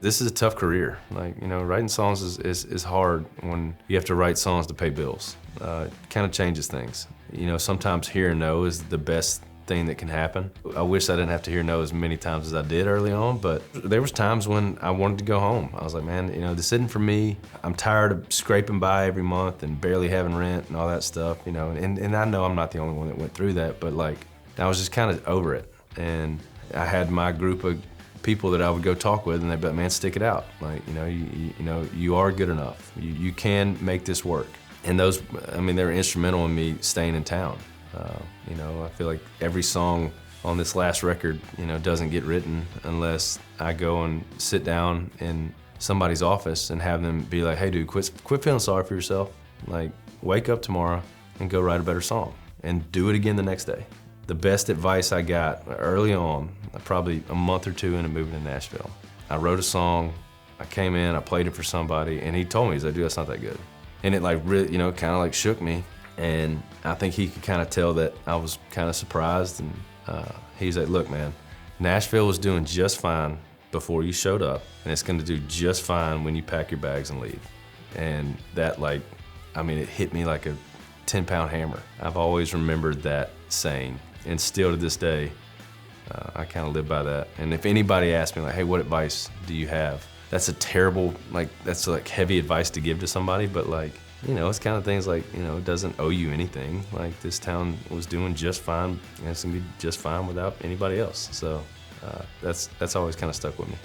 This is a tough career. Like, you know, writing songs is hard when you have to write songs to pay bills. It kind of changes things. You know, sometimes hearing no is the best thing that can happen. I wish I didn't have to hear no as many times as I did early on, but there was times when I wanted to go home. I was like, man, you know, this isn't for me. I'm tired of scraping by every month and barely having rent and all that stuff, you know, and I know I'm not the only one that went through that, but like, I was just kind of over it. And I had my group of people that I would go talk with, and they'd be like, man, stick it out. Like, you know, you are good enough. You can make this work. And those, I mean, they were instrumental in me staying in town. You know, I feel like every song on this last record, you know, doesn't get written unless I go and sit down in somebody's office and have them be like, hey dude, quit feeling sorry for yourself. Like, wake up tomorrow and go write a better song and do it again the next day. The best advice I got early on, probably a month or two into moving to Nashville, I wrote a song, I came in, I played it for somebody, and he told me, he's like, dude, that's not that good. And it like really, you know, kind of like shook me. And I think he could kind of tell that I was kind of surprised. And he's like, look, man, Nashville was doing just fine before you showed up, and it's gonna do just fine when you pack your bags and leave. And that, like, I mean, it hit me like a 10-pound hammer. I've always remembered that saying, and still to this day, I kind of live by that. And if anybody asks me, like, hey, what advice do you have? That's a terrible, like, that's like heavy advice to give to somebody, but like, you know, it's kind of things like, you know, it doesn't owe you anything. Like, this town was doing just fine, and it's gonna be just fine without anybody else. So that's always kind of stuck with me.